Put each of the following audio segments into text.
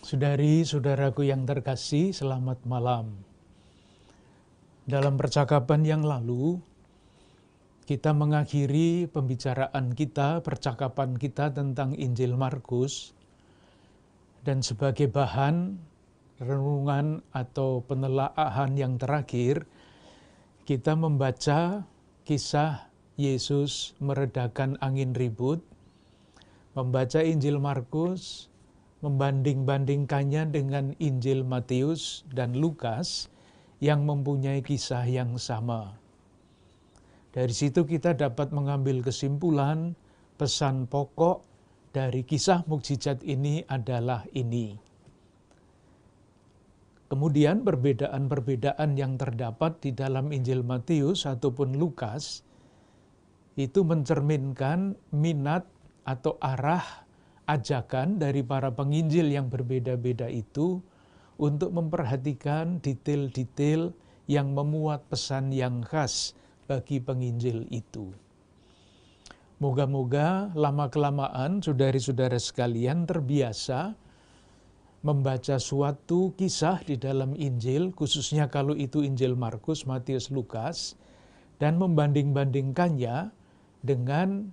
Saudari-saudaraku yang terkasih, selamat malam. Dalam percakapan yang lalu, kita mengakhiri pembicaraan kita, percakapan kita tentang Injil Markus, dan sebagai bahan renungan atau penelaahan yang terakhir, kita membaca kisah Yesus meredakan angin ribut, membaca Injil Markus, membanding-bandingkannya dengan Injil Matius dan Lukas yang mempunyai kisah yang sama. Dari situ kita dapat mengambil kesimpulan, pesan pokok dari kisah mukjizat ini adalah ini. Kemudian perbedaan-perbedaan yang terdapat di dalam Injil Matius ataupun Lukas itu mencerminkan minat atau arah ajakan dari para penginjil yang berbeda-beda itu untuk memperhatikan detail-detail yang memuat pesan yang khas bagi penginjil itu. Moga-moga lama-kelamaan saudari-saudara sekalian terbiasa membaca suatu kisah di dalam Injil, khususnya kalau itu Injil Markus, Matius, Lukas, dan membanding-bandingkannya dengan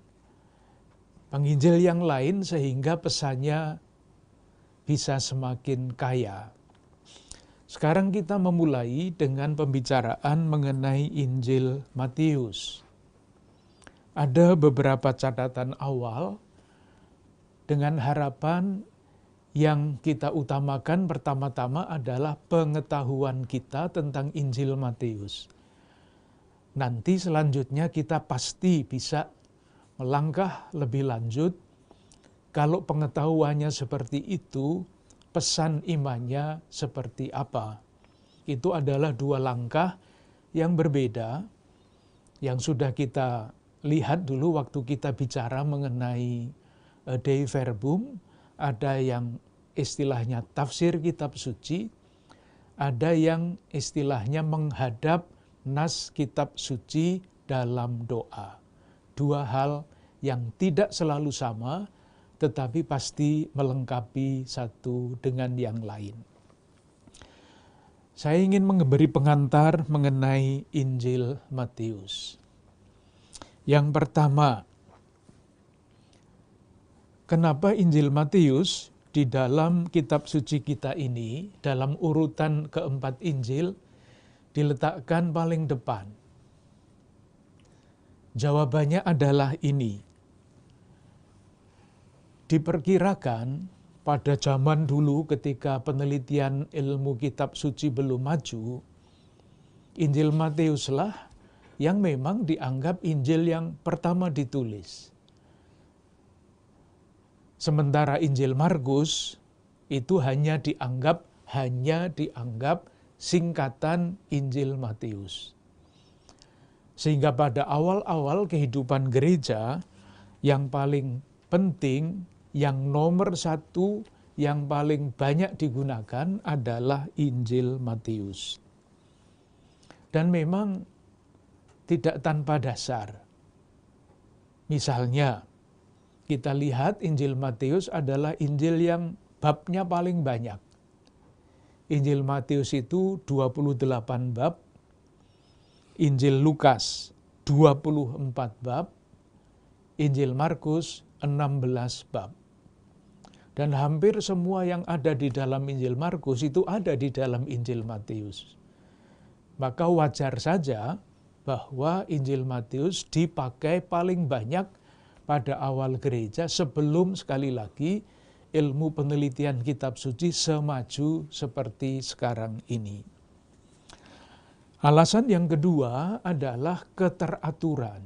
penginjil yang lain sehingga pesannya bisa semakin kaya. Sekarang kita memulai dengan pembicaraan mengenai Injil Matius. Ada beberapa catatan awal dengan harapan yang kita utamakan pertama-tama adalah pengetahuan kita tentang Injil Matius. Nanti selanjutnya kita pasti bisa melangkah lebih lanjut. Kalau pengetahuannya seperti itu, pesan imannya seperti apa? Itu adalah dua langkah yang berbeda yang sudah kita lihat dulu waktu kita bicara mengenai Dei Verbum. Ada yang istilahnya tafsir kitab suci, ada yang istilahnya menghadap nas kitab suci dalam doa. Dua hal yang tidak selalu sama, tetapi pasti melengkapi satu dengan yang lain. Saya ingin memberi pengantar mengenai Injil Matius. Yang pertama, kenapa Injil Matius di dalam kitab suci kita ini, dalam urutan keempat Injil, diletakkan paling depan? Jawabannya adalah ini. Diperkirakan pada zaman dulu ketika penelitian ilmu kitab suci belum maju, Injil Matiuslah yang memang dianggap Injil yang pertama ditulis. Sementara Injil Markus itu hanya dianggap singkatan Injil Matius. Sehingga pada awal-awal kehidupan gereja, yang paling penting, yang nomor satu, yang paling banyak digunakan adalah Injil Matius. Dan memang tidak tanpa dasar. Misalnya, kita lihat Injil Matius adalah Injil yang babnya paling banyak. Injil Matius itu 28 bab, Injil Lukas 24 bab, Injil Markus 16 bab. Dan hampir semua yang ada di dalam Injil Markus itu ada di dalam Injil Matius. Maka wajar saja bahwa Injil Matius dipakai paling banyak pada awal gereja sebelum sekali lagi ilmu penelitian kitab suci semaju seperti sekarang ini. Alasan yang kedua adalah keteraturan.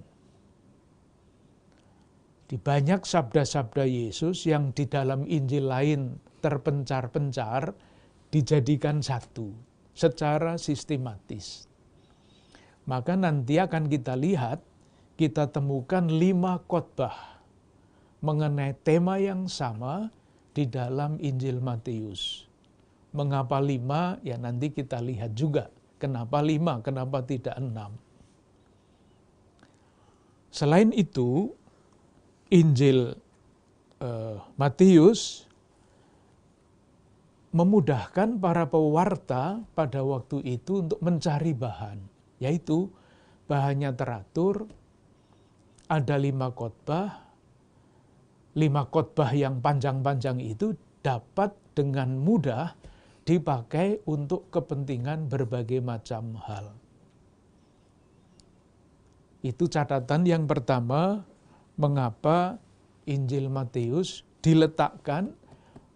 Di banyak sabda-sabda Yesus yang di dalam Injil lain terpencar-pencar, dijadikan satu secara sistematis. Maka nanti akan kita lihat, kita temukan 5 khotbah mengenai tema yang sama di dalam Injil Matius. Mengapa 5? Ya nanti kita lihat juga. Kenapa 5? Kenapa tidak 6? Selain itu, Injil Matius memudahkan para pewarta pada waktu itu untuk mencari bahan, yaitu bahannya teratur, ada 5 khotbah, 5 khotbah yang panjang-panjang itu dapat dengan mudah dipakai untuk kepentingan berbagai macam hal. Itu catatan yang pertama, mengapa Injil Matius diletakkan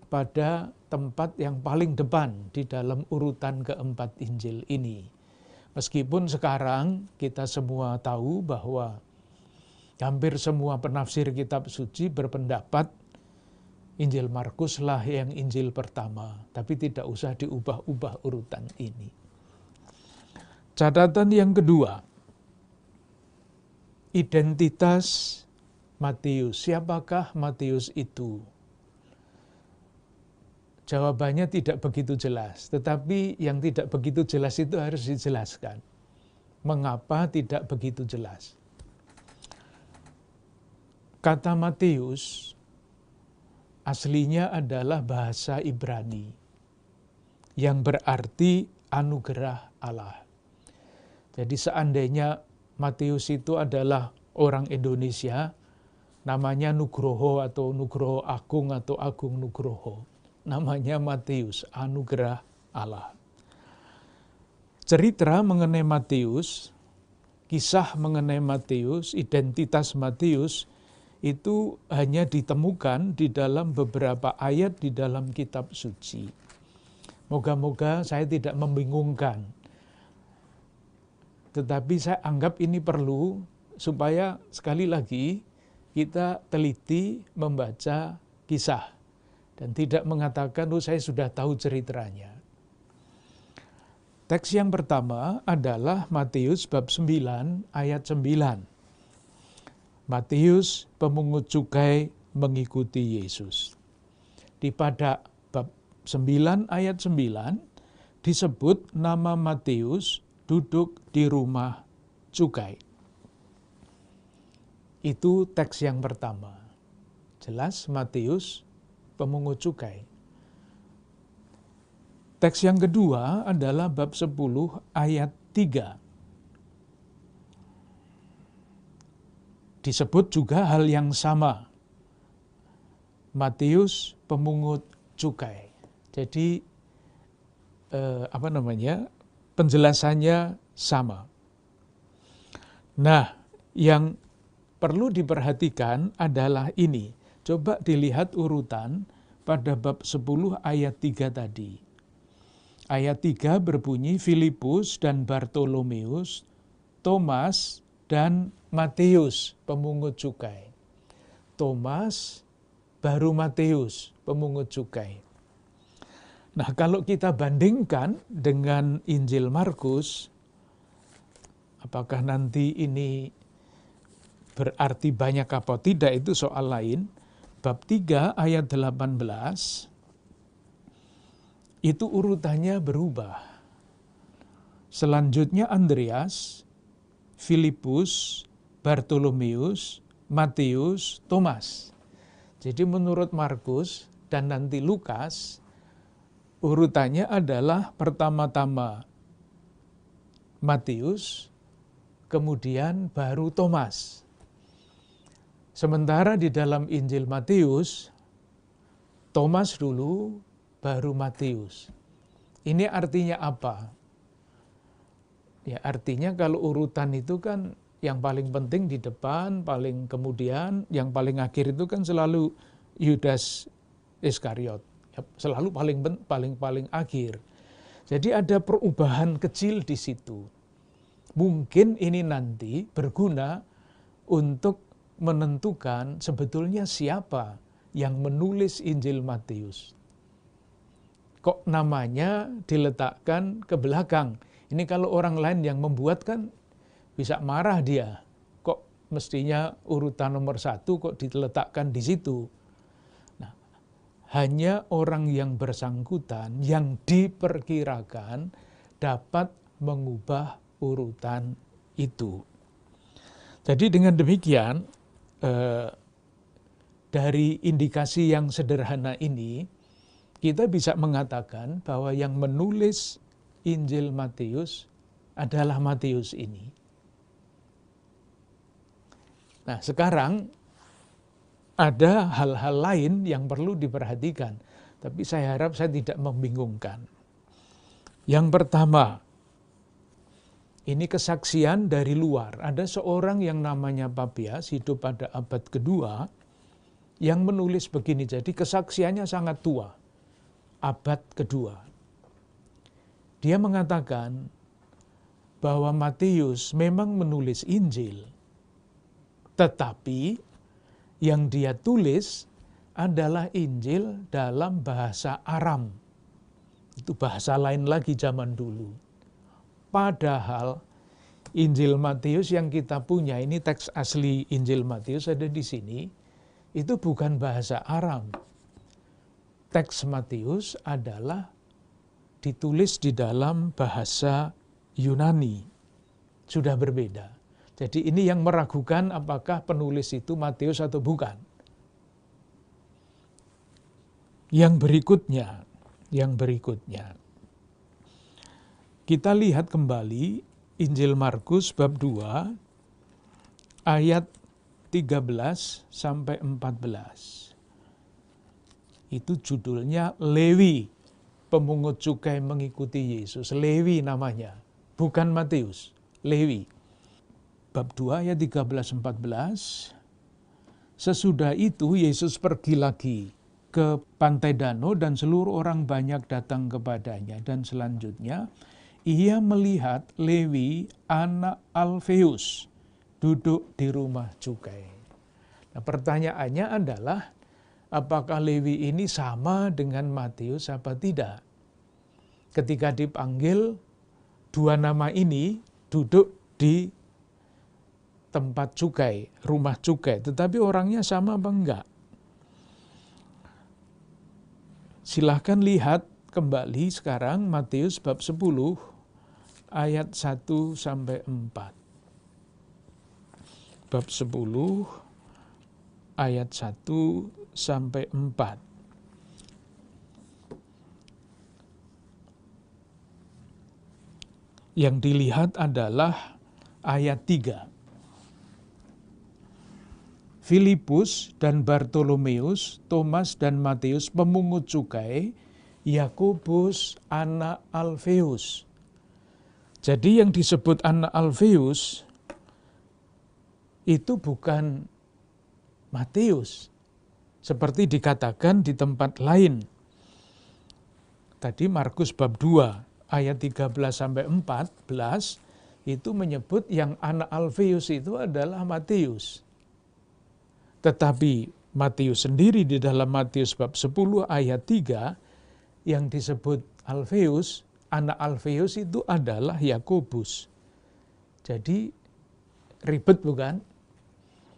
pada tempat yang paling depan di dalam urutan keempat Injil ini. Meskipun sekarang kita semua tahu bahwa hampir semua penafsir kitab suci berpendapat Injil Markus lah yang Injil pertama, tapi tidak usah diubah-ubah urutan ini. Catatan yang kedua, identitas Matius. Siapakah Matius itu? Jawabannya tidak begitu jelas, tetapi yang tidak begitu jelas itu harus dijelaskan. Mengapa tidak begitu jelas? Kata Matius aslinya adalah bahasa Ibrani yang berarti anugerah Allah. Jadi seandainya Matius itu adalah orang Indonesia, namanya Nugroho atau Nugroho Agung atau Agung Nugroho. Namanya Matius, anugerah Allah. Cerita mengenai Matius, kisah mengenai Matius, identitas Matius, itu hanya ditemukan di dalam beberapa ayat di dalam kitab suci. Moga-moga saya tidak membingungkan. Tetapi saya anggap ini perlu supaya sekali lagi kita teliti membaca kisah dan tidak mengatakan, oh saya sudah tahu ceritanya. Teks yang pertama adalah Matius bab 9 ayat 9. Matius pemungut cukai mengikuti Yesus. Di pada bab 9 ayat 9 disebut nama Matius duduk di rumah cukai. Itu teks yang pertama. Jelas Matius pemungut cukai. Teks yang kedua adalah bab 10 ayat 3. Disebut juga hal yang sama. Matius pemungut cukai. Jadi penjelasannya sama. Nah, yang perlu diperhatikan adalah ini. Coba dilihat urutan pada bab 10 ayat 3 tadi. Ayat 3 berbunyi Filipus dan Bartolomeus, Thomas dan Matius pemungut cukai. Thomas baru Matius pemungut cukai. Nah, kalau kita bandingkan dengan Injil Markus, apakah nanti ini berarti banyak apa tidak itu soal lain. Bab 3 ayat 18 itu urutannya berubah. Selanjutnya Andreas, Filipus, Bartolomeus, Matius, Thomas. Jadi menurut Markus dan nanti Lukas, urutannya adalah pertama-tama Matius, kemudian baru Thomas. Sementara di dalam Injil Matius, Thomas dulu, baru Matius. Ini artinya apa? Ya artinya kalau urutan itu kan yang paling penting di depan, paling kemudian, yang paling akhir itu kan selalu Yudas Iskariot. Selalu paling akhir. Jadi ada perubahan kecil di situ. Mungkin ini nanti berguna untuk menentukan sebetulnya siapa yang menulis Injil Matius. Kok namanya diletakkan ke belakang? Ini kalau orang lain yang membuat kan bisa marah dia. Kok mestinya urutan nomor 1 kok diletakkan di situ? Nah, hanya orang yang bersangkutan yang diperkirakan dapat mengubah urutan itu. Jadi dengan demikian, dari indikasi yang sederhana ini, kita bisa mengatakan bahwa yang menulis Injil Matius adalah Matius ini. Nah, sekarang ada hal-hal lain yang perlu diperhatikan, tapi saya harap saya tidak membingungkan. Yang pertama, ini kesaksian dari luar. Ada seorang yang namanya Papias, hidup pada abad kedua, yang menulis begini. Jadi kesaksiannya sangat tua, abad kedua. Dia mengatakan bahwa Matius memang menulis Injil, tetapi yang dia tulis adalah Injil dalam bahasa Aram. Itu bahasa lain lagi zaman dulu. Padahal Injil Matius yang kita punya, ini teks asli Injil Matius ada di sini, itu bukan bahasa Aram. Teks Matius adalah ditulis di dalam bahasa Yunani. Sudah berbeda. Jadi ini yang meragukan apakah penulis itu Matius atau bukan. Yang berikutnya. Kita lihat kembali Injil Markus bab 2 ayat 13 sampai 14. Itu judulnya Lewi, pemungut cukai mengikuti Yesus. Lewi namanya, bukan Matius, Lewi. Bab 2 ayat 13-14. Sesudah itu Yesus pergi lagi ke pantai danau dan seluruh orang banyak datang kepadanya. Dan selanjutnya ia melihat Lewi anak Alfeus duduk di rumah cukai. Nah, pertanyaannya adalah apakah Lewi ini sama dengan Matius apa tidak? Ketika dipanggil, dua nama ini duduk di tempat cukai, rumah cukai, tetapi orangnya sama apa enggak? Silahkan lihat kembali sekarang Matius bab 10 ayat 1 sampai 4. Bab 10 ayat 1 sampai 4. Yang dilihat adalah ayat 3. Filipus dan Bartolomeus, Thomas dan Matius pemungut cukai, Yakobus anak Alfeus. Jadi yang disebut anak Alfeus itu bukan Matius, seperti dikatakan di tempat lain. Tadi Markus bab 2 ayat 13-14 itu menyebut yang anak Alfeus itu adalah Matius. Tetapi Matius sendiri di dalam Matius bab 10 ayat 3 yang disebut Alfeus, anak Alfeus itu adalah Yakobus. Jadi ribet bukan?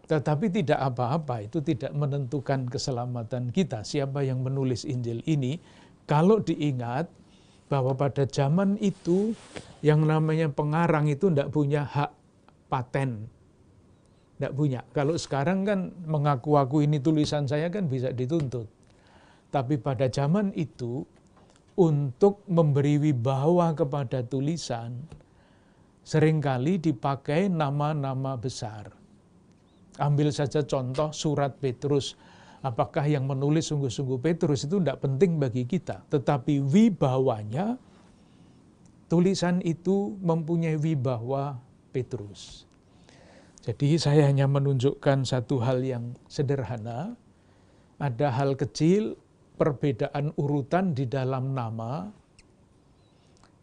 Tetapi tidak apa-apa, itu tidak menentukan keselamatan kita. Siapa yang menulis Injil ini, kalau diingat bahwa pada zaman itu yang namanya pengarang itu tidak punya hak paten. Tidak punya. Kalau sekarang kan mengaku-aku ini tulisan saya kan bisa dituntut. Tapi pada zaman itu, untuk memberi wibawa kepada tulisan, seringkali dipakai nama-nama besar. Ambil saja contoh surat Petrus. Apakah yang menulis sungguh-sungguh Petrus itu tidak penting bagi kita. Tetapi wibawanya, tulisan itu mempunyai wibawa Petrus. Jadi saya hanya menunjukkan satu hal yang sederhana. Ada hal kecil, perbedaan urutan di dalam nama,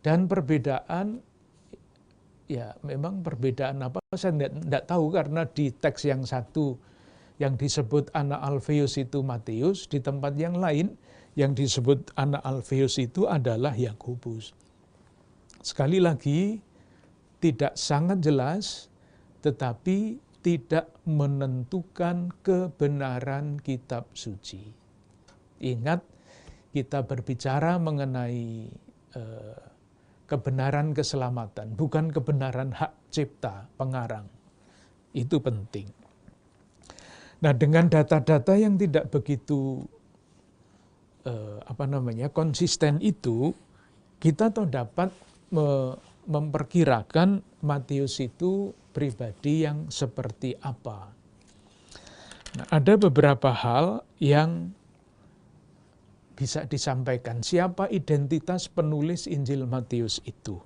dan perbedaan, ya memang perbedaan apa, saya tidak tahu karena di teks yang satu yang disebut anak Alfeus itu Matius, di tempat yang lain yang disebut anak Alfeus itu adalah Yakobus. Sekali lagi, tidak sangat jelas, tetapi tidak menentukan kebenaran kitab suci. Ingat, kita berbicara mengenai kebenaran keselamatan, bukan kebenaran hak cipta pengarang. Itu penting. Nah, dengan data-data yang tidak begitu konsisten itu, kita dapat memperkirakan Matius itu pribadi yang seperti apa. Nah, ada beberapa hal yang bisa disampaikan. Siapa identitas penulis Injil Matius itu?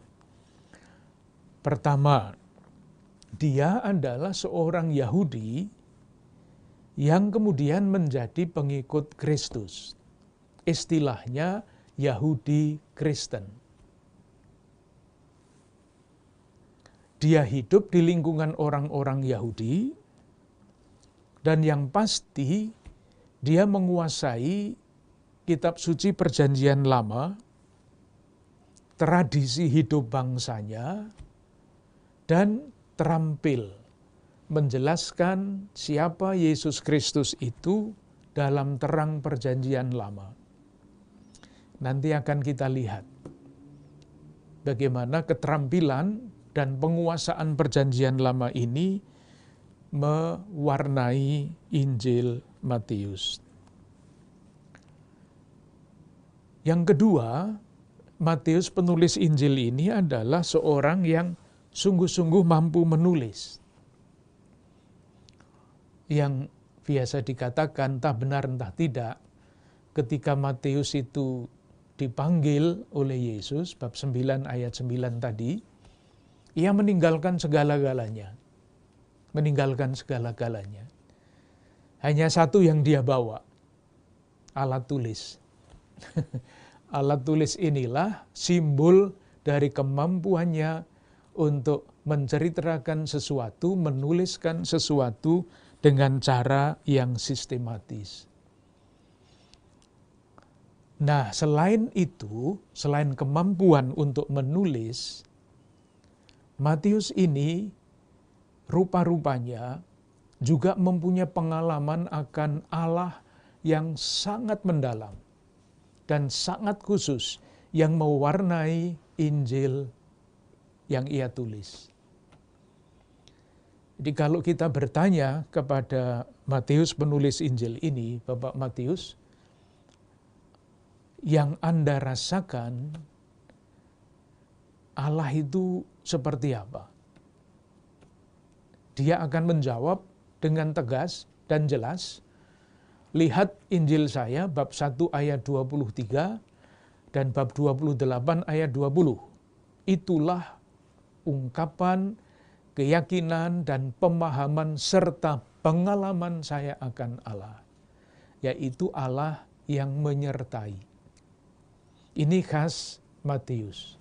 Pertama, dia adalah seorang Yahudi yang kemudian menjadi pengikut Kristus. Istilahnya Yahudi Kristen. Dia hidup di lingkungan orang-orang Yahudi, dan yang pasti dia menguasai kitab suci Perjanjian Lama, tradisi hidup bangsanya, dan terampil menjelaskan siapa Yesus Kristus itu dalam terang Perjanjian Lama. Nanti akan kita lihat bagaimana keterampilan dan penguasaan Perjanjian Lama ini mewarnai Injil Matius. Yang kedua, Matius penulis Injil ini adalah seorang yang sungguh-sungguh mampu menulis. Yang biasa dikatakan entah benar entah tidak, ketika Matius itu dipanggil oleh Yesus, bab 9 ayat 9 tadi, ia meninggalkan segala-galanya. Meninggalkan segala-galanya. Hanya satu yang dia bawa, alat tulis. Alat tulis inilah simbol dari kemampuannya untuk menceritakan sesuatu, menuliskan sesuatu dengan cara yang sistematis. Nah, selain itu, selain kemampuan untuk menulis, Matius ini rupa-rupanya juga mempunyai pengalaman akan Allah yang sangat mendalam dan sangat khusus yang mewarnai Injil yang ia tulis. Jadi kalau kita bertanya kepada Matius penulis Injil ini, Bapak Matius, yang Anda rasakan Allah itu seperti apa? Dia akan menjawab dengan tegas dan jelas, lihat Injil saya bab 1 ayat 23 dan bab 28 ayat 20. Itulah ungkapan, keyakinan, dan pemahaman serta pengalaman saya akan Allah, yaitu Allah yang menyertai. Ini khas Matius.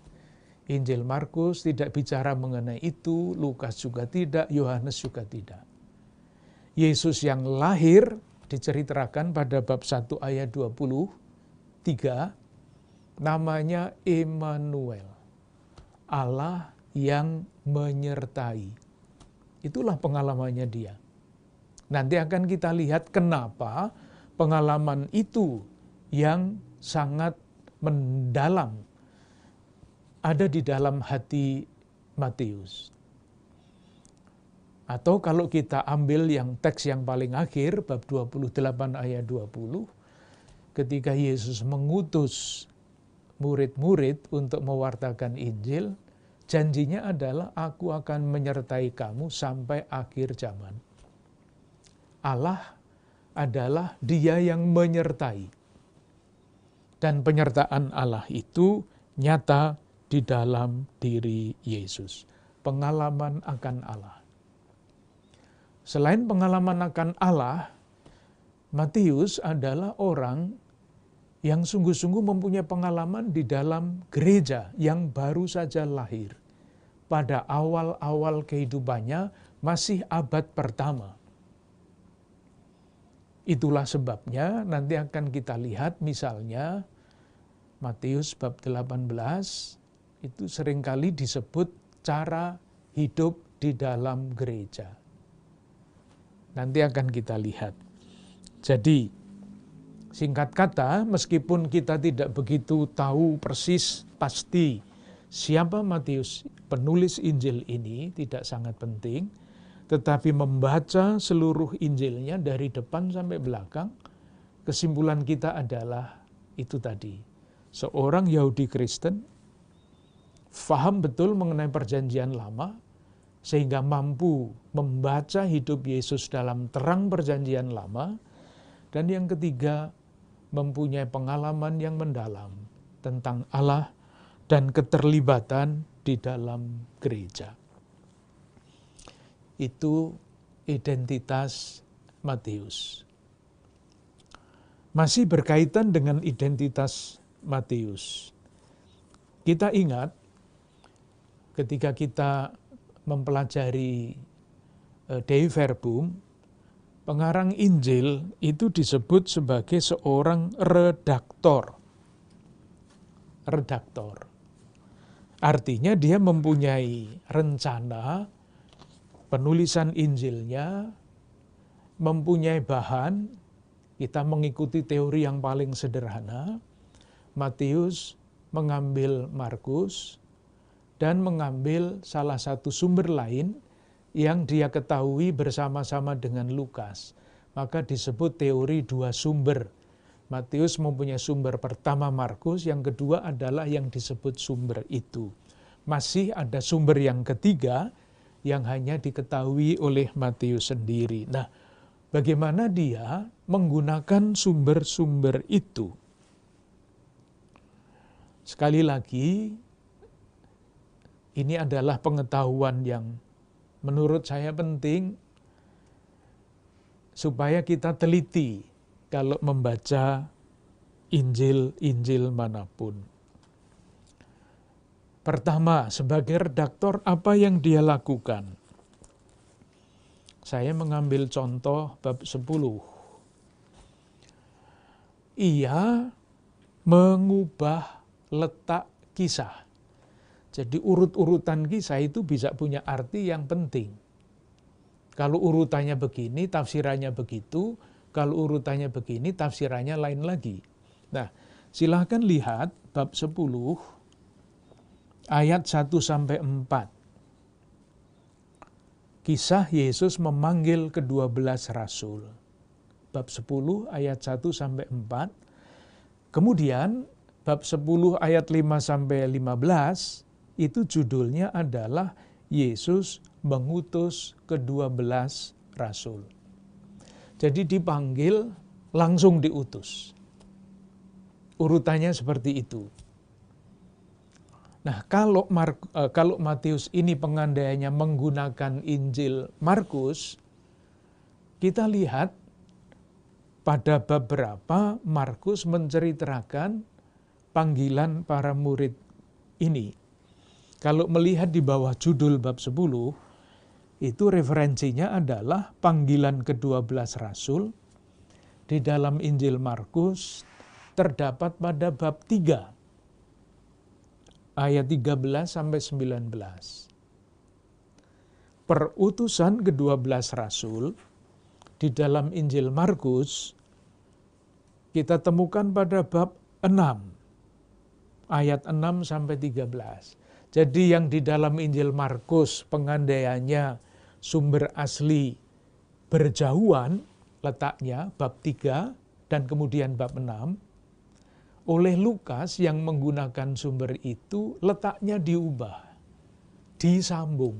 Injil Markus tidak bicara mengenai itu, Lukas juga tidak, Yohanes juga tidak. Yesus yang lahir diceritakan pada bab 1 ayat 23, namanya Immanuel, Allah yang menyertai. Itulah pengalamannya dia. Nanti akan kita lihat kenapa pengalaman itu yang sangat mendalam ada di dalam hati Matius. Atau kalau kita ambil yang teks yang paling akhir, bab 28 ayat 20, ketika Yesus mengutus murid-murid untuk mewartakan Injil, janjinya adalah aku akan menyertai kamu sampai akhir zaman. Allah adalah Dia yang menyertai. Dan penyertaan Allah itu nyata di dalam diri Yesus. Pengalaman akan Allah. Selain pengalaman akan Allah, Matius adalah orang yang sungguh-sungguh mempunyai pengalaman di dalam gereja yang baru saja lahir. Pada awal-awal kehidupannya masih abad pertama. Itulah sebabnya nanti akan kita lihat misalnya Matius bab 18 itu seringkali disebut cara hidup di dalam gereja. Nanti akan kita lihat. Jadi, singkat kata, meskipun kita tidak begitu tahu persis pasti siapa Matius, penulis Injil ini, tidak sangat penting, tetapi membaca seluruh Injilnya dari depan sampai belakang, kesimpulan kita adalah itu tadi. Seorang Yahudi Kristen faham betul mengenai perjanjian lama, sehingga mampu membaca hidup Yesus dalam terang perjanjian lama. Dan yang ketiga, mempunyai pengalaman yang mendalam tentang Allah dan keterlibatan di dalam gereja. Itu identitas Matius. Masih berkaitan dengan identitas Matius. Kita ingat ketika kita mempelajari Dei Verbum, pengarang Injil itu disebut sebagai seorang redaktor. Redaktor. Artinya dia mempunyai rencana penulisan Injilnya, mempunyai bahan, kita mengikuti teori yang paling sederhana. Matius mengambil Markus dan mengambil salah satu sumber lain yang dia ketahui bersama-sama dengan Lukas. Maka disebut teori dua sumber. Matius mempunyai sumber pertama Markus, yang kedua adalah yang disebut sumber itu. Masih ada sumber yang ketiga yang hanya diketahui oleh Matius sendiri. Nah, bagaimana dia menggunakan sumber-sumber itu? Sekali lagi, ini adalah pengetahuan yang menurut saya penting supaya kita teliti kalau membaca Injil-Injil manapun. Pertama, sebagai redaktor apa yang dia lakukan? Saya mengambil contoh bab 10. Ia mengubah letak kisah. Jadi urut-urutan kisah itu bisa punya arti yang penting. Kalau urutannya begini, tafsirannya begitu. Kalau urutannya begini, tafsirannya lain lagi. Nah, silahkan lihat bab 10, ayat 1-4. Kisah Yesus memanggil ke-12 rasul. Bab 10, ayat 1-4. Kemudian, bab 10, ayat 5-15, itu judulnya adalah Yesus mengutus ke-12 rasul. Jadi dipanggil, langsung diutus. Urutannya seperti itu. Nah, kalau Matius ini pengandaiannya menggunakan Injil Markus, kita lihat pada bab berapa Markus menceritakan panggilan para murid ini. Kalau melihat di bawah judul bab 10, itu referensinya adalah panggilan ke-12 rasul. Di dalam Injil Markus terdapat pada bab 3, ayat 13-19. Perutusan ke-12 rasul di dalam Injil Markus kita temukan pada bab 6, ayat 6-13. Jadi yang di dalam Injil Markus pengandaiannya sumber asli berjauhan letaknya bab 3 dan kemudian bab 6. Oleh Lukas yang menggunakan sumber itu letaknya diubah, disambung.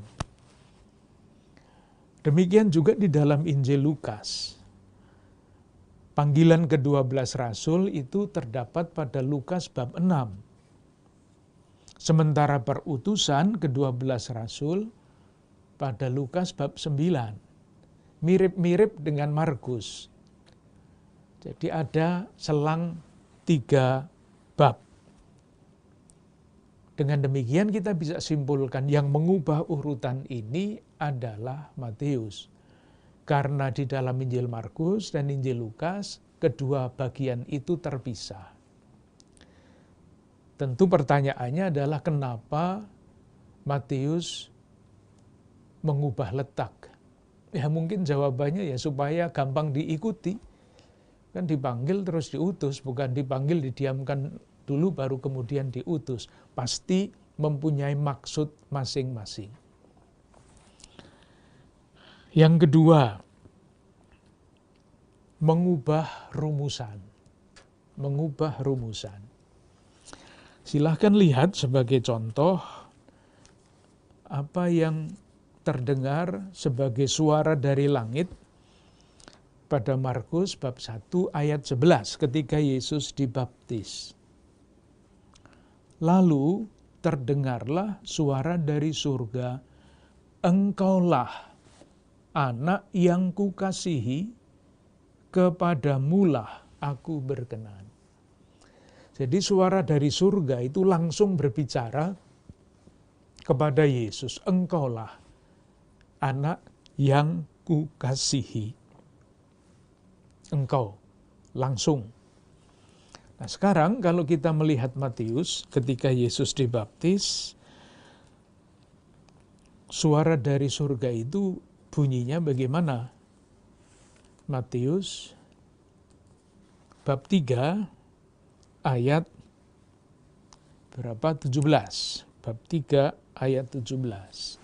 Demikian juga di dalam Injil Lukas. Panggilan ke-12 rasul itu terdapat pada Lukas bab 6. Sementara perutusan ke-12 rasul pada Lukas bab 9. Mirip-mirip dengan Markus. Jadi ada selang 3 bab. Dengan demikian kita bisa simpulkan yang mengubah urutan ini adalah Matius. Karena di dalam Injil Markus dan Injil Lukas, kedua bagian itu terpisah. Tentu pertanyaannya adalah kenapa Matius mengubah letak? Ya mungkin jawabannya ya supaya gampang diikuti. Kan dipanggil terus diutus, bukan dipanggil didiamkan dulu baru kemudian diutus. Pasti mempunyai maksud masing-masing. Yang kedua, mengubah rumusan. mengubah rumusan. Silahkan lihat sebagai contoh apa yang terdengar sebagai suara dari langit pada Markus bab 1 ayat 11 ketika Yesus dibaptis. Lalu terdengarlah suara dari surga, "Engkaulah Anak yang kukasihi, kepadamulah aku berkenan." Jadi suara dari surga itu langsung berbicara kepada Yesus, "Engkaulah Anak yang kukasihi." Engkau, langsung. Nah sekarang kalau kita melihat Matius ketika Yesus dibaptis, suara dari surga itu bunyinya bagaimana? Matius bab 3 ayat berapa? 17. Bab 3 ayat 17.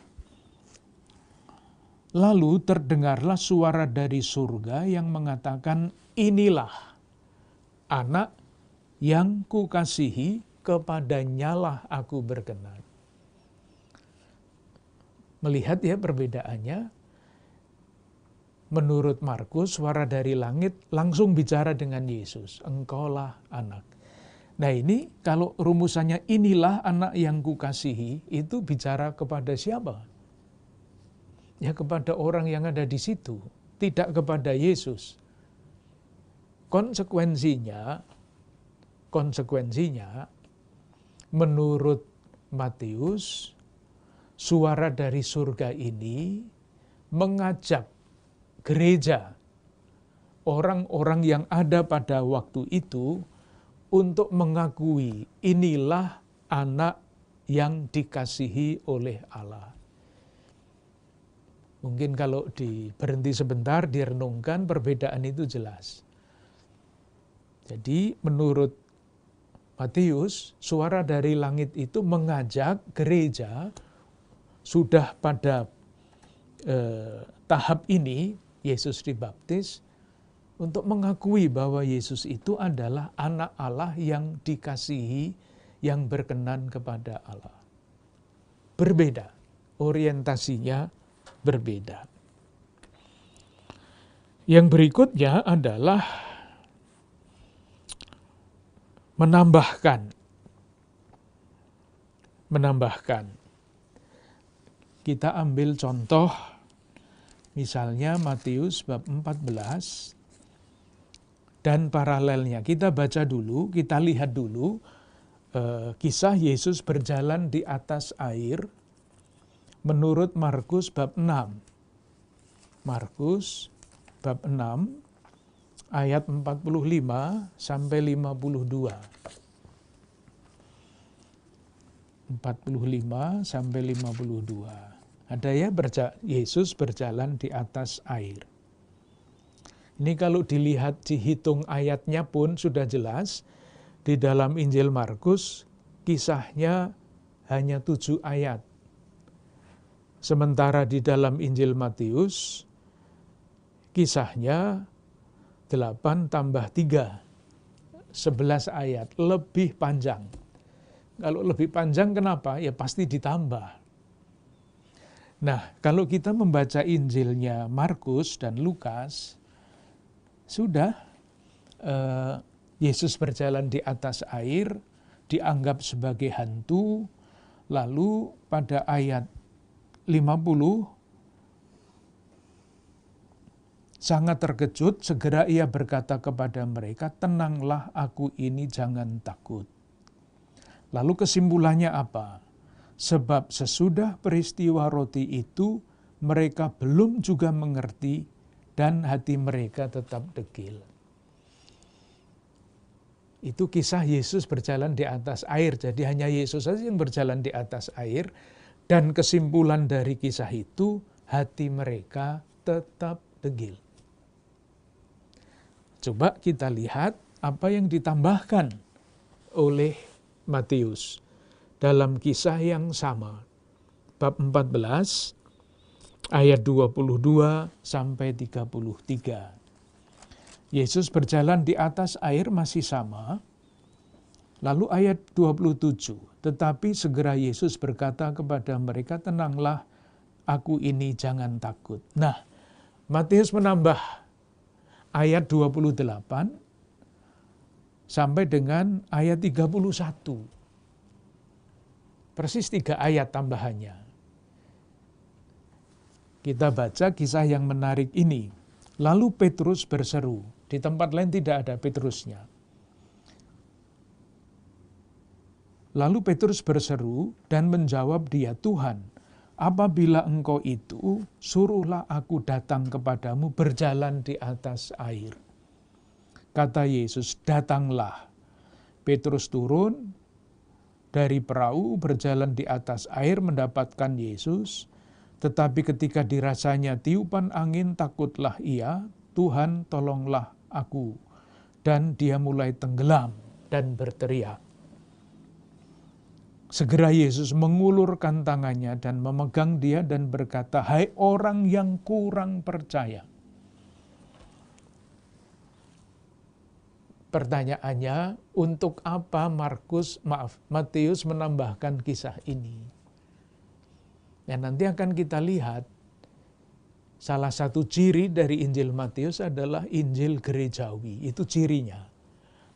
Lalu terdengarlah suara dari surga yang mengatakan, "Inilah Anak yang kukasihi, kepadanyalah aku berkenan." Melihat ya perbedaannya, menurut Markus suara dari langit langsung bicara dengan Yesus, "Engkaulah Anak." Nah ini kalau rumusannya "inilah Anak yang kukasihi" itu bicara kepada siapa? Ya kepada orang yang ada di situ, tidak kepada Yesus. Konsekuensinya menurut Matius, suara dari surga ini mengajak gereja, orang-orang yang ada pada waktu itu untuk mengakui inilah Anak yang dikasihi oleh Allah. Mungkin kalau berhenti sebentar, direnungkan, perbedaan itu jelas. Jadi menurut Matius, suara dari langit itu mengajak gereja sudah pada tahap ini, Yesus dibaptis, untuk mengakui bahwa Yesus itu adalah Anak Allah yang dikasihi, yang berkenan kepada Allah. Berbeda, orientasinya berbeda. Yang berikutnya adalah menambahkan. Kita ambil contoh, misalnya Matius bab 14 dan paralelnya. Kita baca dulu, kita lihat dulu kisah Yesus berjalan di atas air menurut Markus bab 6. Markus bab 6 ayat 45 sampai 52. 45 sampai 52. Ada ya Yesus berjalan di atas air. Ini kalau dilihat, dihitung ayatnya pun sudah jelas. Di dalam Injil Markus kisahnya hanya 7 ayat. Sementara di dalam Injil Matius kisahnya 8 tambah 3, 11 ayat, lebih panjang. Kalau lebih panjang kenapa? Ya pasti ditambah. Nah, kalau kita membaca Injilnya Markus dan Lukas, sudah Yesus berjalan di atas air, dianggap sebagai hantu, lalu pada ayat 50, sangat terkejut, segera ia berkata kepada mereka, "Tenanglah, aku ini, jangan takut." Lalu kesimpulannya apa? Sebab sesudah peristiwa roti itu, mereka belum juga mengerti dan hati mereka tetap degil. Itu kisah Yesus berjalan di atas air, jadi hanya Yesus saja yang berjalan di atas air, dan kesimpulan dari kisah itu, hati mereka tetap degil. Coba kita lihat apa yang ditambahkan oleh Matius dalam kisah yang sama. Bab 14 ayat 22 sampai 33. Yesus berjalan di atas air masih sama. Lalu ayat 27, tetapi segera Yesus berkata kepada mereka, tenanglah, aku ini, jangan takut. Nah, Matius menambah ayat 28 sampai dengan ayat 31. Persis 3 ayat tambahannya. Kita baca kisah yang menarik ini. Lalu Petrus berseru. Di tempat lain tidak ada Petrusnya. Lalu Petrus berseru dan menjawab dia, Tuhan, apabila engkau itu, suruhlah aku datang kepadamu berjalan di atas air. Kata Yesus, datanglah. Petrus turun dari perahu berjalan di atas air mendapatkan Yesus. Tetapi ketika dirasanya tiupan angin, takutlah ia, Tuhan tolonglah aku. Dan dia mulai tenggelam dan berteriak. Segera Yesus mengulurkan tangannya dan memegang dia dan berkata, hai orang yang kurang percaya. Pertanyaannya, untuk apa Matius menambahkan kisah ini? Dan nanti akan kita lihat, salah satu ciri dari Injil Matius adalah Injil gerejawi, itu cirinya.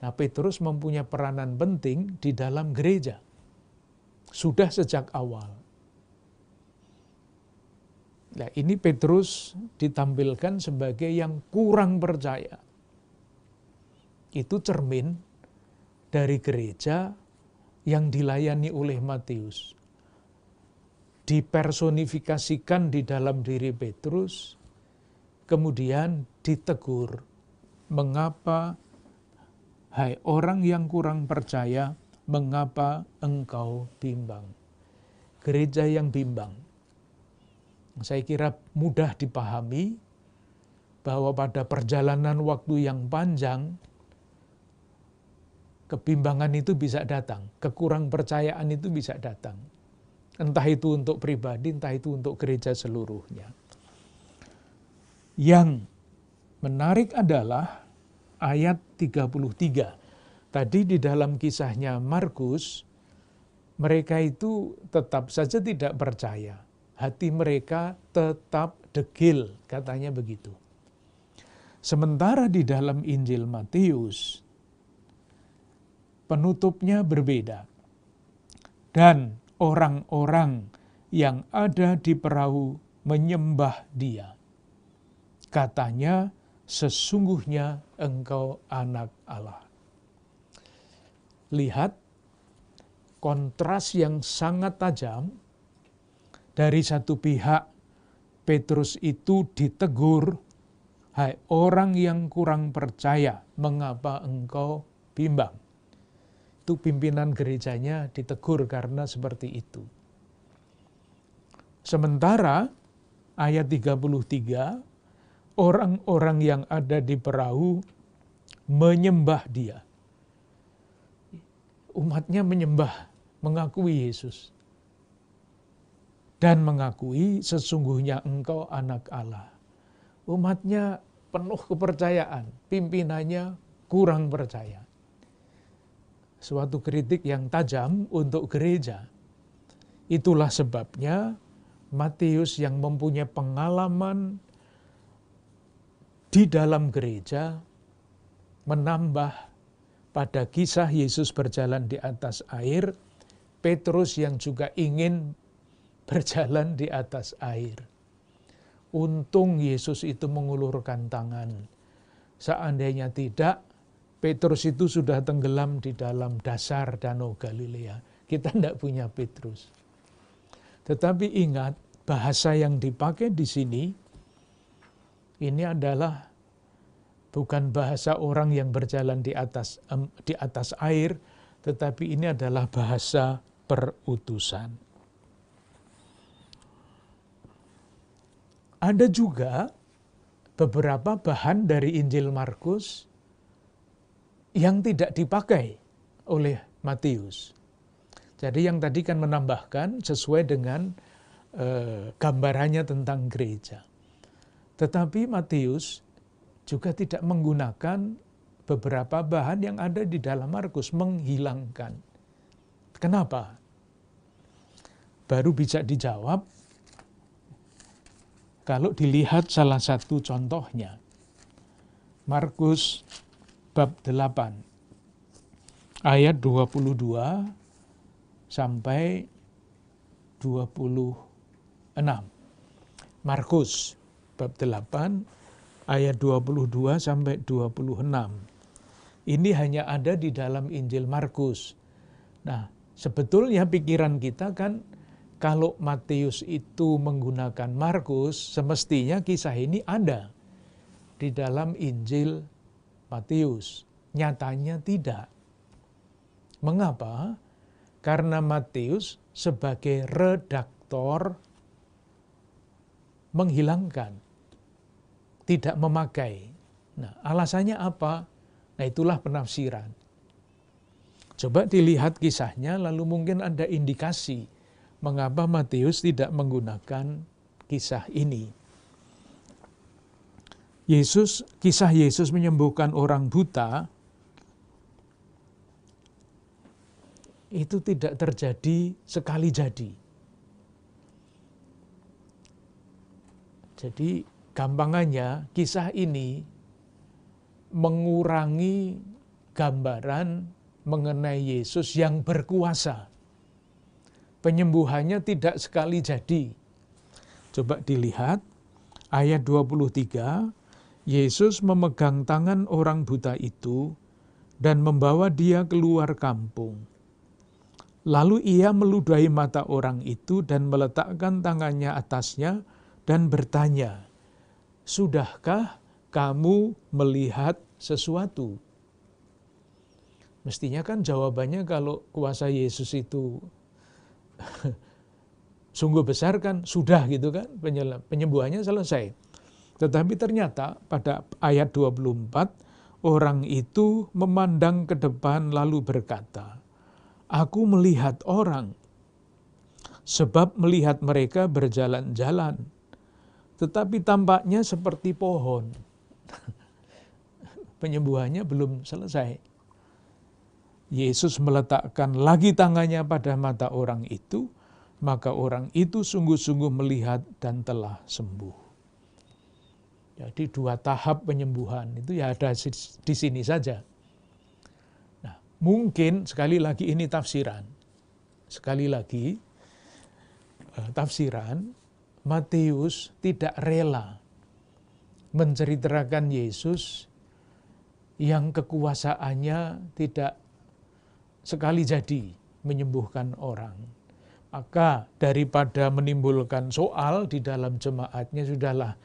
Nah, Petrus mempunyai peranan penting di dalam gereja. Sudah sejak awal. Nah, ini Petrus ditampilkan sebagai yang kurang percaya. Itu cermin dari gereja yang dilayani oleh Matius. Dipersonifikasikan di dalam diri Petrus, kemudian ditegur. Mengapa, hai orang yang kurang percaya, mengapa engkau bimbang? Gereja yang bimbang. Saya kira mudah dipahami bahwa pada perjalanan waktu yang panjang, kebimbangan itu bisa datang, kekurang percayaan itu bisa datang. Entah itu untuk pribadi, entah itu untuk gereja seluruhnya. Yang menarik adalah ayat 33. Tadi di dalam kisahnya Markus, mereka itu tetap saja tidak percaya. Hati mereka tetap degil, katanya begitu. Sementara di dalam Injil Matius, penutupnya berbeda. Dan orang-orang yang ada di perahu menyembah dia. Katanya, sesungguhnya engkau anak Allah. Lihat kontras yang sangat tajam. Dari satu pihak Petrus itu ditegur, hai orang yang kurang percaya, mengapa engkau bimbang? Itu pimpinan gerejanya ditegur karena seperti itu. Sementara ayat 33, orang-orang yang ada di perahu menyembah dia. Umatnya menyembah, mengakui Yesus. Dan mengakui sesungguhnya engkau anak Allah. Umatnya penuh kepercayaan, pimpinannya kurang percaya. Suatu kritik yang tajam untuk gereja. Itulah sebabnya Matius yang mempunyai pengalaman di dalam gereja menambah pada kisah Yesus berjalan di atas air, Petrus yang juga ingin berjalan di atas air. Untung Yesus itu mengulurkan tangan. Seandainya tidak, Petrus itu sudah tenggelam di dalam dasar Danau Galilea. Kita tidak punya Petrus. Tetapi ingat, bahasa yang dipakai di sini, ini adalah bukan bahasa orang yang berjalan di atas air, tetapi ini adalah bahasa perutusan. Ada juga beberapa bahan dari Injil Markus yang tidak dipakai oleh Matius. Jadi yang tadi kan menambahkan sesuai dengan gambarannya tentang gereja. Tetapi Matius juga tidak menggunakan beberapa bahan yang ada di dalam Markus, menghilangkan. Kenapa? Baru bisa dijawab kalau dilihat salah satu contohnya. Markus bab 8 ayat 22 sampai 26. Markus bab 8 ayat 22 sampai 26. Ini hanya ada di dalam Injil Markus. Nah, sebetulnya pikiran kita kan kalau Matius itu menggunakan Markus, semestinya kisah ini ada di dalam Injil Matius. Nyatanya tidak. Mengapa? Karena Matius sebagai redaktor menghilangkan, tidak memakai. Nah, alasannya apa? Nah, itulah penafsiran. Coba dilihat kisahnya, lalu mungkin ada indikasi mengapa Matius tidak menggunakan kisah ini. Kisah Yesus menyembuhkan orang buta itu tidak terjadi sekali jadi. Jadi gampangannya kisah ini mengurangi gambaran mengenai Yesus yang berkuasa. Penyembuhannya tidak sekali jadi. Coba dilihat ayat 23, Yesus memegang tangan orang buta itu dan membawa dia keluar kampung. Lalu ia meludahi mata orang itu dan meletakkan tangannya atasnya dan bertanya, "Sudahkah kamu melihat sesuatu?" Mestinya kan jawabannya kalau kuasa Yesus itu sungguh besar kan, sudah gitu kan, penyembuhannya selesai. Tetapi ternyata pada ayat 24, orang itu memandang ke depan lalu berkata, "Aku melihat orang, sebab melihat mereka berjalan-jalan, tetapi tampaknya seperti pohon." Penyembuhannya belum selesai. Yesus meletakkan lagi tangannya pada mata orang itu, maka orang itu sungguh-sungguh melihat dan telah sembuh. Jadi 2 tahap penyembuhan itu ya ada di sini saja. Nah, mungkin sekali lagi ini tafsiran. Sekali lagi tafsiran, Matius tidak rela menceritakan Yesus yang kekuasaannya tidak sekali jadi menyembuhkan orang. Maka daripada menimbulkan soal di dalam jemaatnya, sudahlah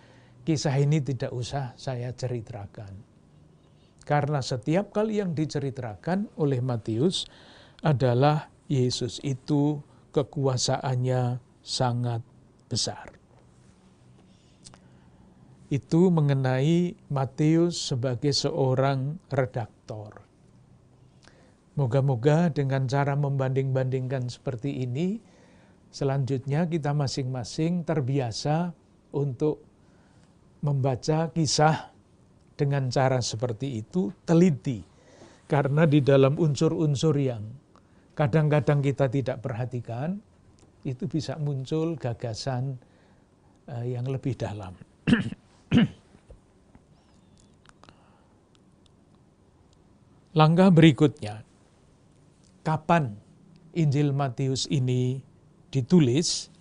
kisah ini tidak usah saya ceritakan. Karena setiap kali yang diceritakan oleh Matius adalah Yesus itu kekuasaannya sangat besar. Itu mengenai Matius sebagai seorang redaktor. Moga-moga dengan cara membanding-bandingkan seperti ini, selanjutnya kita masing-masing terbiasa untuk membaca kisah dengan cara seperti itu, teliti. Karena di dalam unsur-unsur yang kadang-kadang kita tidak perhatikan, itu bisa muncul gagasan yang lebih dalam. Langkah berikutnya, kapan Injil Matius ini ditulis,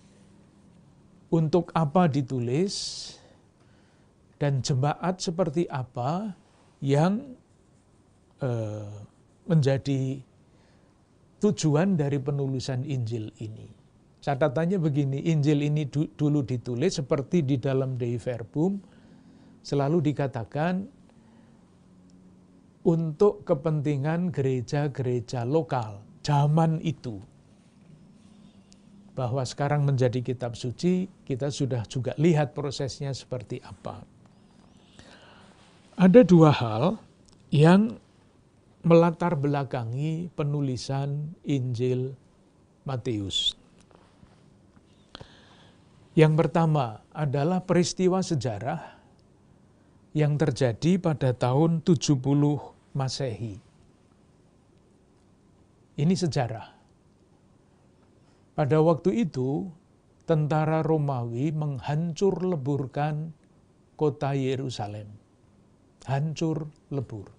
untuk apa ditulis, dan jemaat seperti apa yang menjadi tujuan dari penulisan Injil ini. Catatannya begini, Injil ini dulu ditulis seperti di dalam Dei Verbum, selalu dikatakan untuk kepentingan gereja-gereja lokal zaman itu. Bahwa sekarang menjadi kitab suci, kita sudah juga lihat prosesnya seperti apa. Ada 2 hal yang melatar belakangi penulisan Injil Matius. Yang pertama adalah peristiwa sejarah yang terjadi pada tahun 70 Masehi. Ini sejarah. Pada waktu itu, tentara Romawi menghancur leburkan kota Yerusalem. Hancur lebur.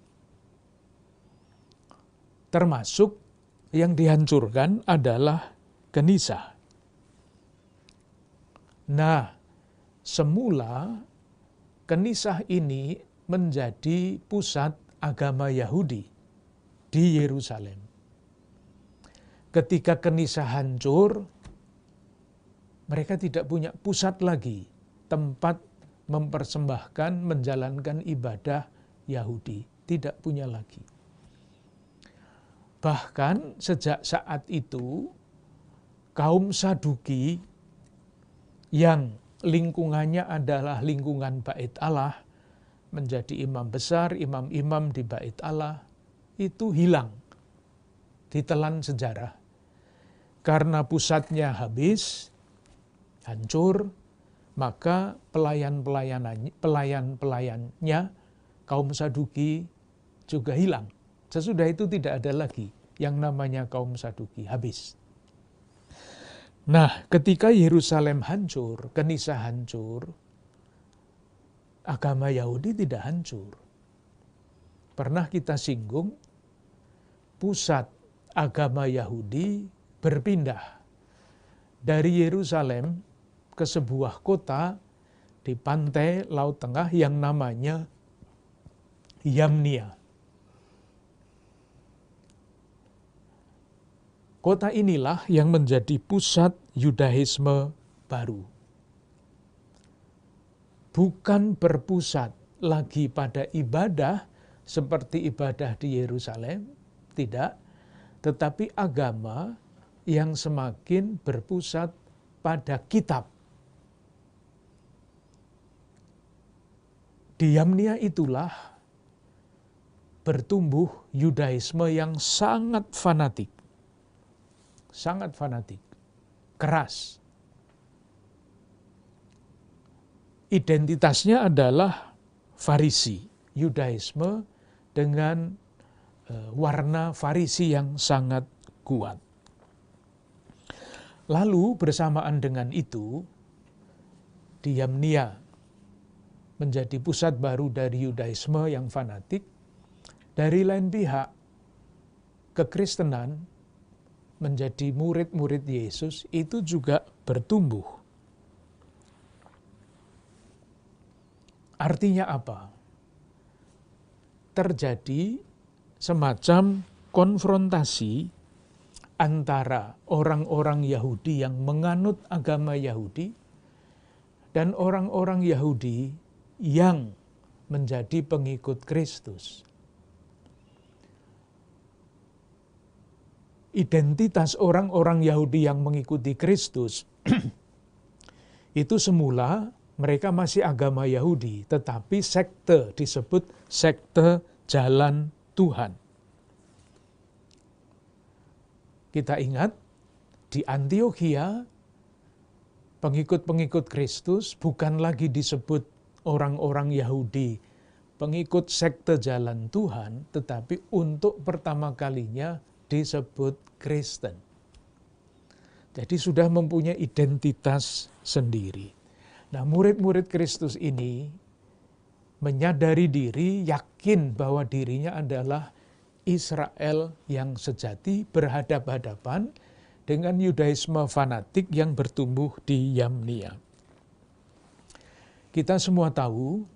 Termasuk yang dihancurkan adalah Kenisah. Nah, semula Kenisah ini menjadi pusat agama Yahudi di Yerusalem. Ketika Kenisah hancur, mereka tidak punya pusat lagi, tempat mempersembahkan, menjalankan ibadah Yahudi. Tidak punya lagi. Bahkan sejak saat itu, kaum Saduki yang lingkungannya adalah lingkungan Bait Allah, menjadi imam besar, imam-imam di Bait Allah, itu hilang, ditelan sejarah. Karena pusatnya habis, hancur, maka pelayan-pelayannya, kaum Saduki juga hilang. Sesudah itu tidak ada lagi yang namanya kaum Saduki, habis. Nah, ketika Yerusalem hancur, Kenisah hancur, agama Yahudi tidak hancur. Pernah kita singgung, pusat agama Yahudi berpindah dari Yerusalem ke sebuah kota di pantai Laut Tengah yang namanya Yamnia. Kota inilah yang menjadi pusat Yudaisme baru. Bukan berpusat lagi pada ibadah seperti ibadah di Yerusalem, tidak, tetapi agama yang semakin berpusat pada kitab. Di Yamnia itulah bertumbuh Yudaisme yang sangat fanatik. Sangat fanatik, keras. Identitasnya adalah Farisi, Yudaisme dengan warna Farisi yang sangat kuat. Lalu bersamaan dengan itu, di Yamnia menjadi pusat baru dari Yudaisme yang fanatik. Dari lain pihak, kekristenan menjadi murid-murid Yesus itu juga bertumbuh. Artinya apa? Terjadi semacam konfrontasi antara orang-orang Yahudi yang menganut agama Yahudi dan orang-orang Yahudi yang menjadi pengikut Kristus. Identitas orang-orang Yahudi yang mengikuti Kristus itu semula mereka masih agama Yahudi, tetapi sekte, disebut sekte jalan Tuhan. Kita ingat di Antiokhia pengikut-pengikut Kristus bukan lagi disebut orang-orang Yahudi pengikut sekte jalan Tuhan, tetapi untuk pertama kalinya disebut Kristen. Jadi sudah mempunyai identitas sendiri. Nah, murid-murid Kristus ini menyadari diri, yakin bahwa dirinya adalah Israel yang sejati, berhadap-hadapan dengan Yudaisme fanatik yang bertumbuh di Yamnia. Kita semua tahu,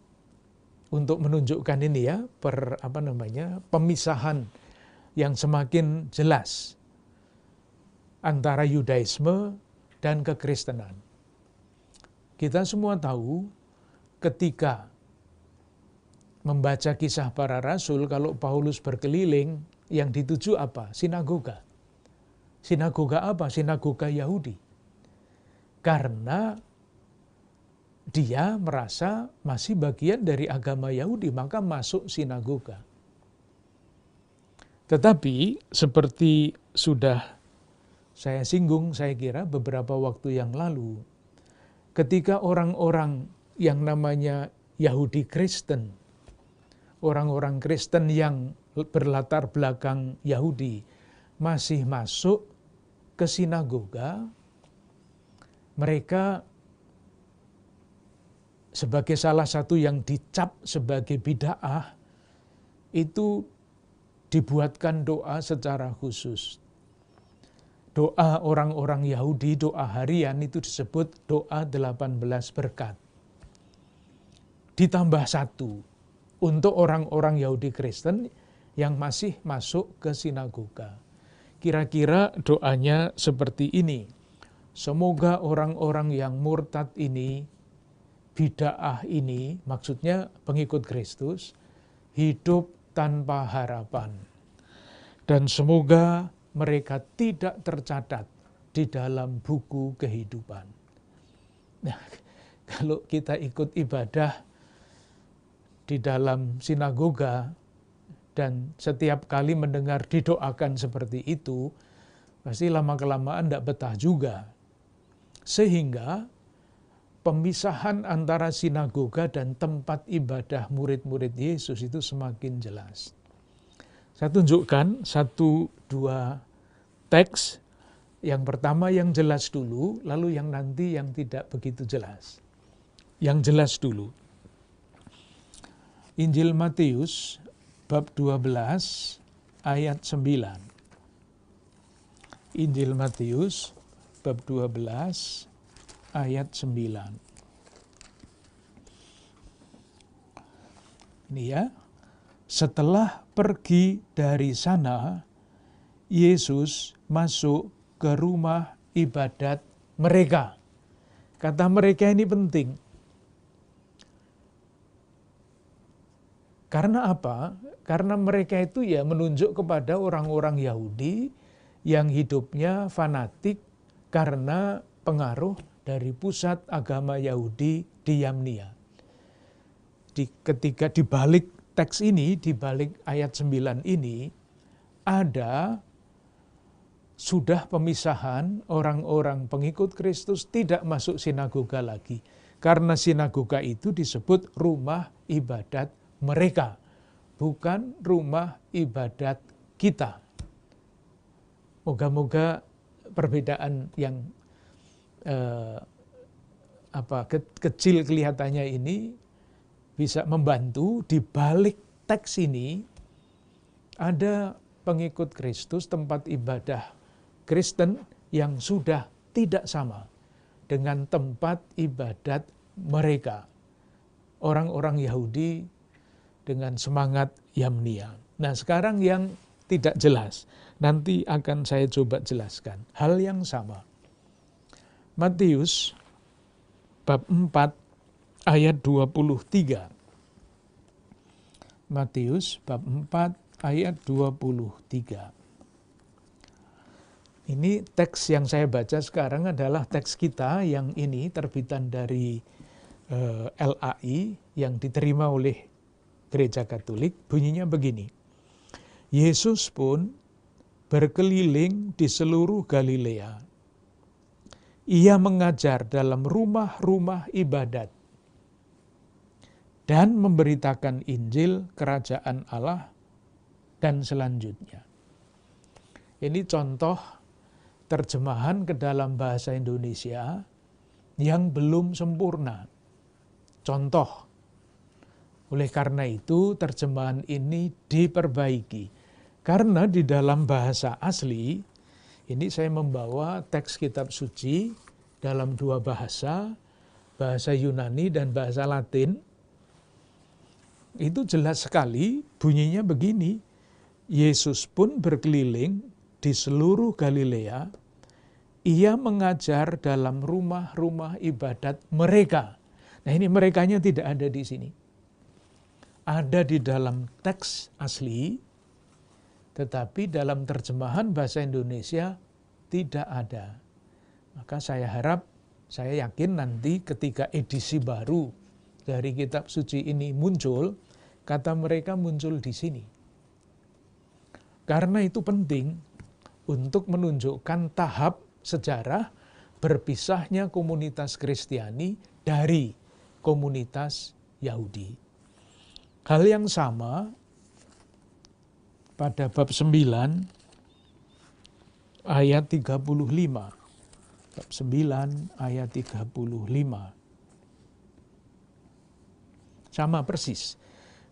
untuk menunjukkan ini ya, pemisahan yang semakin jelas antara Yudaisme dan kekristenan. Kita semua tahu ketika membaca Kisah Para Rasul, kalau Paulus berkeliling, yang dituju apa? Sinagoga. Sinagoga apa? Sinagoga Yahudi. Karena dia merasa masih bagian dari agama Yahudi, maka masuk sinagoga. Tetapi seperti sudah saya singgung, saya kira beberapa waktu yang lalu, ketika orang-orang yang namanya Yahudi Kristen, orang-orang Kristen yang berlatar belakang Yahudi masih masuk ke sinagoga, mereka sebagai salah satu yang dicap sebagai bid'ah, itu dibuatkan doa secara khusus. Doa orang-orang Yahudi, doa harian itu disebut doa 18 berkat. Ditambah satu untuk orang-orang Yahudi Kristen yang masih masuk ke sinagoga. Kira-kira doanya seperti ini. Semoga orang-orang yang murtad ini, bid'ah ini, maksudnya pengikut Kristus, hidup tanpa harapan. Dan semoga mereka tidak tercatat di dalam buku kehidupan. Nah, kalau kita ikut ibadah di dalam sinagoga dan setiap kali mendengar didoakan seperti itu, pasti lama-kelamaan tidak betah juga. Sehingga pemisahan antara sinagoga dan tempat ibadah murid-murid Yesus itu semakin jelas. Saya tunjukkan 1-2 teks. Yang pertama yang jelas dulu, lalu yang nanti yang tidak begitu jelas. Yang jelas dulu. Injil Matius bab 12 ayat 9. Injil Matius bab 12 ayat 9. Ini ya. Setelah pergi dari sana, Yesus masuk ke rumah ibadat mereka. Kata mereka ini penting. Karena apa? Karena mereka itu ya menunjuk kepada orang-orang Yahudi yang hidupnya fanatik karena pengaruh dari pusat agama Yahudi di Yamnia. Ketika dibalik teks ini, dibalik ayat 9 ini, ada sudah pemisahan orang-orang pengikut Kristus tidak masuk sinagoga lagi. Karena sinagoga itu disebut rumah ibadat mereka, bukan rumah ibadat kita. Moga-moga perbedaan yang kecil kelihatannya ini bisa membantu. Di balik teks ini ada pengikut Kristus, tempat ibadah Kristen yang sudah tidak sama dengan tempat ibadat mereka, orang-orang Yahudi dengan semangat Yamnia. Nah, sekarang yang tidak jelas, nanti akan saya coba jelaskan hal yang sama. Matius bab 4 ayat 23. Matius bab 4 ayat 23. Ini teks yang saya baca sekarang adalah teks kita yang ini terbitan dari LAI yang diterima oleh Gereja Katolik. Bunyinya begini. Yesus pun berkeliling di seluruh Galilea. Ia mengajar dalam rumah-rumah ibadat dan memberitakan Injil Kerajaan Allah dan selanjutnya. Ini contoh terjemahan ke dalam bahasa Indonesia yang belum sempurna. Contoh. Oleh karena itu terjemahan ini diperbaiki. Karena di dalam bahasa asli, ini saya membawa teks kitab suci dalam dua bahasa, bahasa Yunani dan bahasa Latin. Itu jelas sekali bunyinya begini. Yesus pun berkeliling di seluruh Galilea. Ia mengajar dalam rumah-rumah ibadat mereka. Nah, ini merekanya tidak ada di sini. Ada di dalam teks asli, tetapi dalam terjemahan bahasa Indonesia tidak ada. Maka saya harap, saya yakin nanti ketika edisi baru dari kitab suci ini muncul, kata mereka muncul di sini. Karena itu penting untuk menunjukkan tahap sejarah berpisahnya komunitas Kristiani dari komunitas Yahudi. Hal yang sama pada bab 9 ayat 35. Bab 9 ayat 35. Sama persis.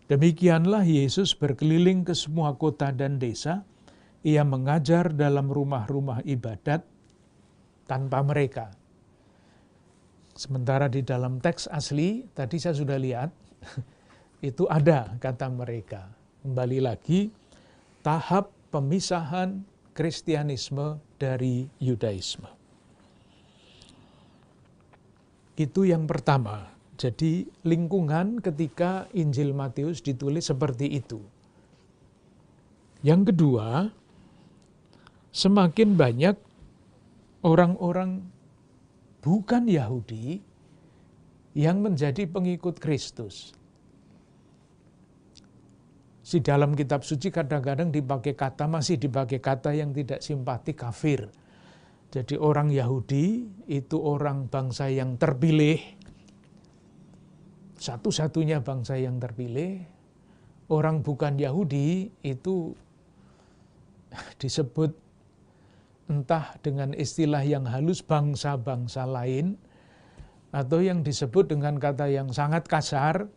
Demikianlah Yesus berkeliling ke semua kota dan desa. Ia mengajar dalam rumah-rumah ibadat tanpa mereka. Sementara di dalam teks asli, tadi saya sudah lihat, itu ada kata mereka. Kembali lagi, tahap pemisahan Kristianisme dari Yudaisme. Itu yang pertama. Jadi lingkungan ketika Injil Matius ditulis seperti itu. Yang kedua, semakin banyak orang-orang bukan Yahudi yang menjadi pengikut Kristus. Di dalam kitab suci kadang-kadang masih dipakai kata yang tidak simpati, kafir. Jadi orang Yahudi itu orang bangsa yang terpilih, satu-satunya bangsa yang terpilih. Orang bukan Yahudi itu disebut entah dengan istilah yang halus bangsa-bangsa lain, atau yang disebut dengan kata yang sangat kasar,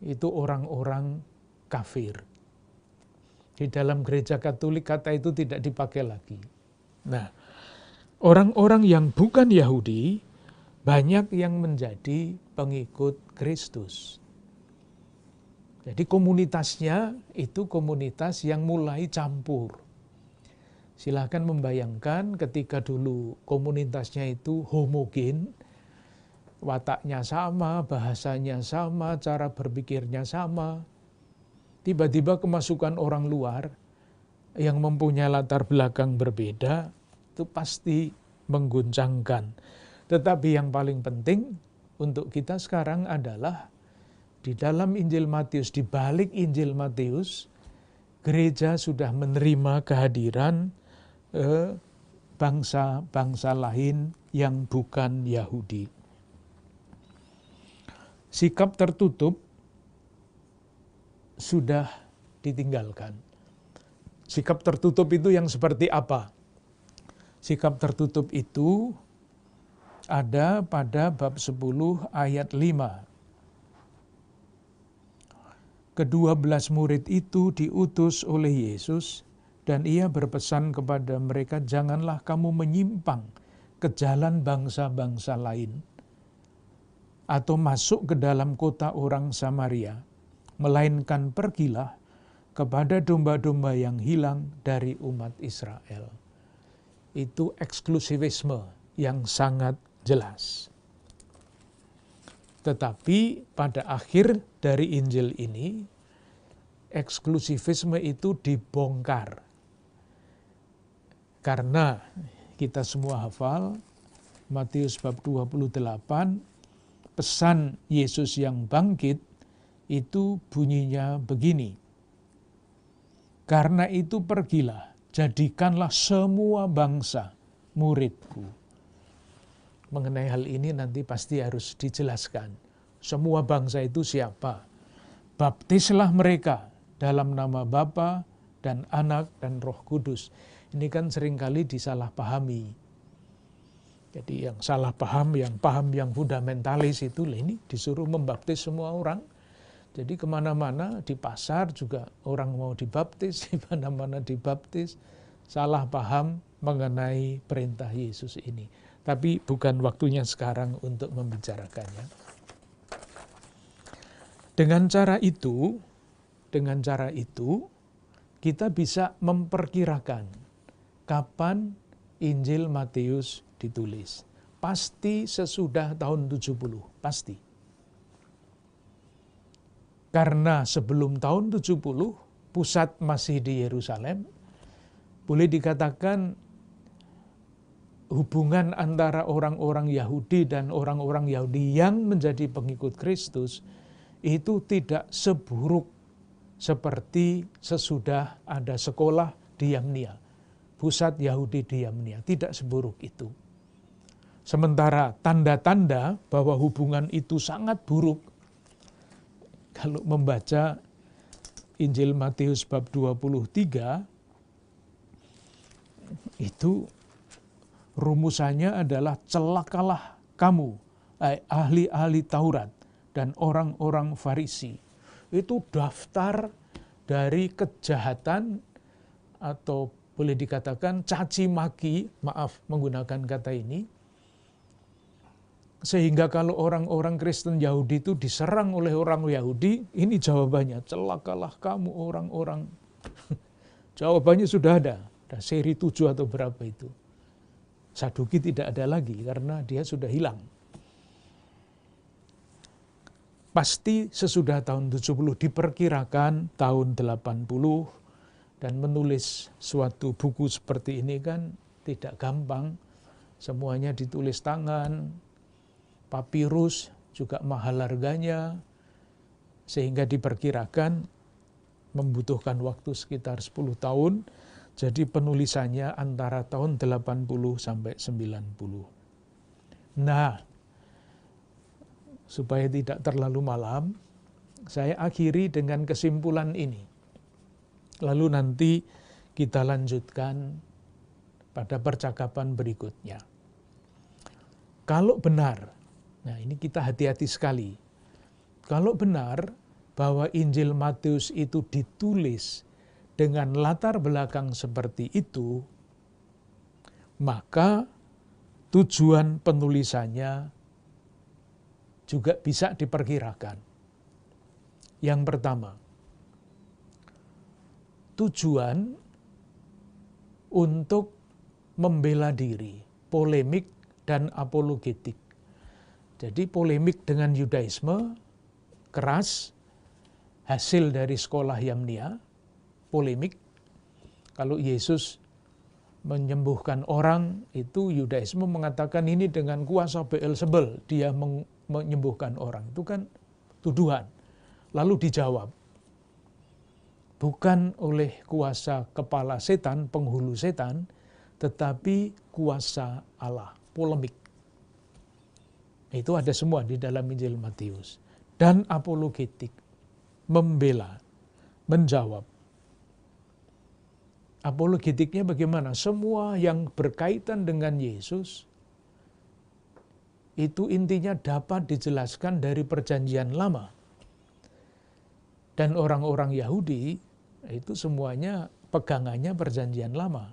itu orang-orang kafir. Di dalam gereja Katolik kata itu tidak dipakai lagi. Nah, orang-orang yang bukan Yahudi banyak yang menjadi pengikut Kristus. Jadi komunitasnya itu komunitas yang mulai campur. Silahkan membayangkan ketika dulu komunitasnya itu homogen, wataknya sama, bahasanya sama, cara berpikirnya sama. Tiba-tiba kemasukan orang luar yang mempunyai latar belakang berbeda, itu pasti mengguncangkan. Tetapi yang paling penting untuk kita sekarang adalah di dalam Injil Matius, di balik Injil Matius, gereja sudah menerima kehadiran bangsa-bangsa lain yang bukan Yahudi. Sikap tertutup sudah ditinggalkan. Sikap tertutup itu yang seperti apa? Sikap tertutup itu ada pada bab 10 ayat 5. Ke-12 murid itu diutus oleh Yesus dan ia berpesan kepada mereka, janganlah kamu menyimpang ke jalan bangsa-bangsa lain atau masuk ke dalam kota orang Samaria, melainkan pergilah kepada domba-domba yang hilang dari umat Israel. Itu eksklusivisme yang sangat jelas. Tetapi pada akhir dari Injil ini, eksklusivisme itu dibongkar. Karena kita semua hafal, Matius bab 28, pesan Yesus yang bangkit itu bunyinya begini. Karena itu pergilah, jadikanlah semua bangsa muridku. Mengenai hal ini nanti pasti harus dijelaskan. Semua bangsa itu siapa? Baptislah mereka dalam nama Bapa dan Anak dan Roh Kudus. Ini kan seringkali disalahpahami. Jadi yang salah paham, yang fundamentalis itu, ini disuruh membaptis semua orang. Jadi kemana-mana, di pasar juga orang mau dibaptis, di mana-mana dibaptis. Salah paham mengenai perintah Yesus ini. Tapi bukan waktunya sekarang untuk membicarakannya. Dengan cara itu, kita bisa memperkirakan kapan Injil Matius ditulis. Pasti sesudah tahun 70, pasti. Karena sebelum tahun 70, pusat masih di Yerusalem, boleh dikatakan hubungan antara orang-orang Yahudi dan orang-orang Yahudi yang menjadi pengikut Kristus itu tidak seburuk seperti sesudah ada sekolah di Yamnia. Pusat Yahudi di Yamnia, tidak seburuk itu. Sementara tanda-tanda bahwa hubungan itu sangat buruk, kalau membaca Injil Matius bab 23, itu rumusannya adalah celakalah kamu, ahli-ahli Taurat dan orang-orang Farisi. Itu daftar dari kejahatan atau boleh dikatakan caci maki, maaf menggunakan kata ini, sehingga kalau orang-orang Kristen Yahudi itu diserang oleh orang Yahudi, ini jawabannya, celakalah kamu orang-orang. Jawabannya sudah ada seri 7 atau berapa itu. Saduki tidak ada lagi karena dia sudah hilang. Pasti sesudah tahun 70, diperkirakan tahun 80, dan menulis suatu buku seperti ini kan tidak gampang. Semuanya ditulis tangan, papirus juga mahal harganya, sehingga diperkirakan membutuhkan waktu sekitar 10 tahun. Jadi penulisannya antara tahun 80 sampai 90. Nah, supaya tidak terlalu malam, saya akhiri dengan kesimpulan ini. Lalu nanti kita lanjutkan pada percakapan berikutnya. Kalau benar, nah ini kita hati-hati sekali. Kalau benar bahwa Injil Matius itu ditulis dengan latar belakang seperti itu, maka tujuan penulisannya juga bisa diperkirakan. Yang pertama, tujuan untuk membela diri, polemik dan apologetik. Jadi polemik dengan Yudaisme, keras, hasil dari sekolah Yamnia, polemik. Kalau Yesus menyembuhkan orang, itu Yudaisme mengatakan ini dengan kuasa Beelzebul dia menyembuhkan orang. Itu kan tuduhan. Lalu dijawab, bukan oleh kuasa kepala setan, penghulu setan, tetapi kuasa Allah. Polemik. Itu ada semua di dalam Injil Matius. Dan apologetik, membela, menjawab. Apologetiknya bagaimana? Semua yang berkaitan dengan Yesus, itu intinya dapat dijelaskan dari perjanjian lama. Dan orang-orang Yahudi, itu semuanya pegangannya perjanjian lama.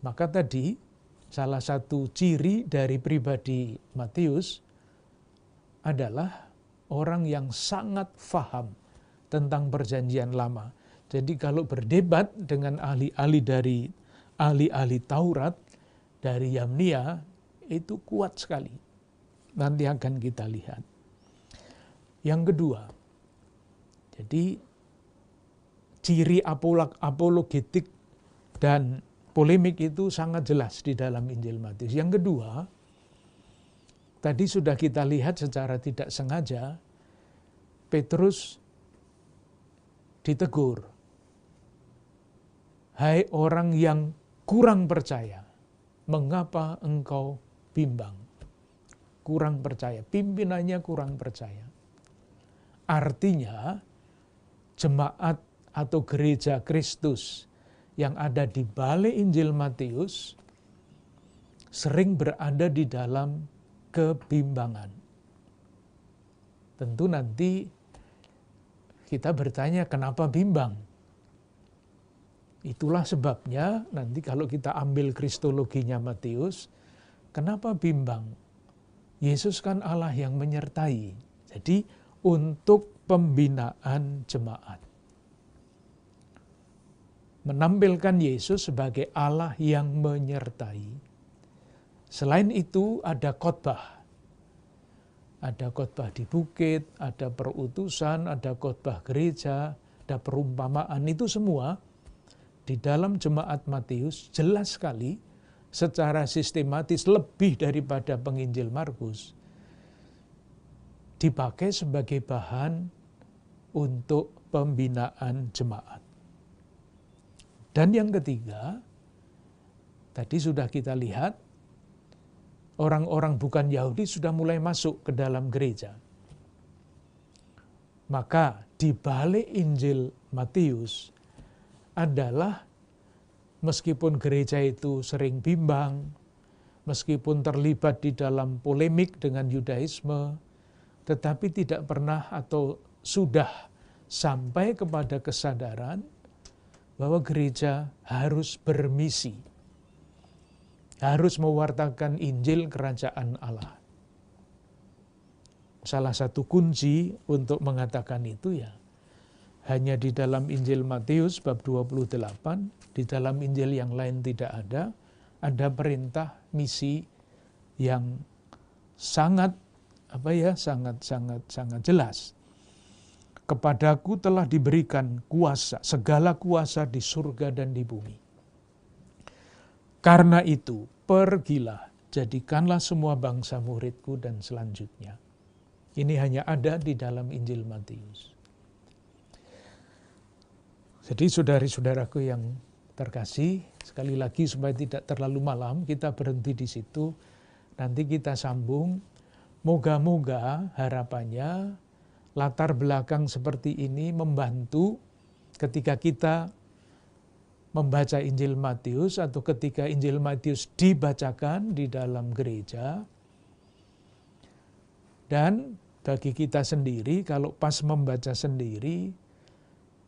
Maka tadi, salah satu ciri dari pribadi Matius adalah orang yang sangat faham tentang perjanjian lama. Jadi kalau berdebat dengan ahli-ahli Taurat dari Yamnia, itu kuat sekali. Nanti akan kita lihat. Yang kedua, jadi ciri apologetik dan polemik itu sangat jelas di dalam Injil Matius. Yang kedua, tadi sudah kita lihat secara tidak sengaja, Petrus ditegur. Hai orang yang kurang percaya, mengapa engkau bimbang? Kurang percaya, pimpinannya kurang percaya. Artinya, jemaat atau gereja Kristus yang ada di balik Injil Matius sering berada di dalam kebimbangan. Tentu nanti kita bertanya kenapa bimbang? Itulah sebabnya nanti kalau kita ambil kristologinya Matius, kenapa bimbang? Yesus kan Allah yang menyertai. Jadi untuk pembinaan jemaat. Menampilkan Yesus sebagai Allah yang menyertai. Selain itu ada khotbah. Ada khotbah di bukit, ada perutusan, ada khotbah gereja, ada perumpamaan. Itu semua di dalam jemaat Matius jelas sekali secara sistematis lebih daripada penginjil Markus dipakai sebagai bahan untuk pembinaan jemaat. Dan yang ketiga, tadi sudah kita lihat orang-orang bukan Yahudi sudah mulai masuk ke dalam gereja. Maka di balik Injil Matius adalah meskipun gereja itu sering bimbang, meskipun terlibat di dalam polemik dengan Yudaisme, tetapi tidak pernah atau sudah sampai kepada kesadaran bahwa gereja harus bermisi, harus mewartakan Injil Kerajaan Allah. Salah satu kunci untuk mengatakan itu ya, hanya di dalam Injil Matius bab 28, di dalam Injil yang lain tidak ada perintah misi yang sangat sangat jelas. Kepadaku telah diberikan kuasa, segala kuasa di surga dan di bumi. Karena itu, pergilah, jadikanlah semua bangsa muridku dan selanjutnya. Ini hanya ada di dalam Injil Matius. Jadi saudari-saudaraku yang terkasih, sekali lagi supaya tidak terlalu malam, kita berhenti di situ. Nanti kita sambung. Moga-moga harapannya latar belakang seperti ini membantu ketika kita membaca Injil Matius atau ketika Injil Matius dibacakan di dalam gereja. Dan bagi kita sendiri, kalau pas membaca sendiri,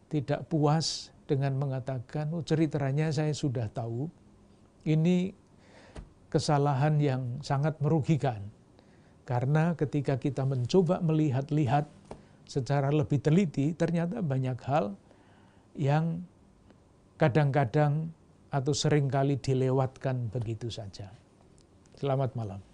tidak puas dengan mengatakan, oh ceritanya saya sudah tahu, ini kesalahan yang sangat merugikan. Karena ketika kita mencoba melihat-lihat secara lebih teliti, ternyata banyak hal yang kadang-kadang atau seringkali dilewatkan begitu saja. Selamat malam.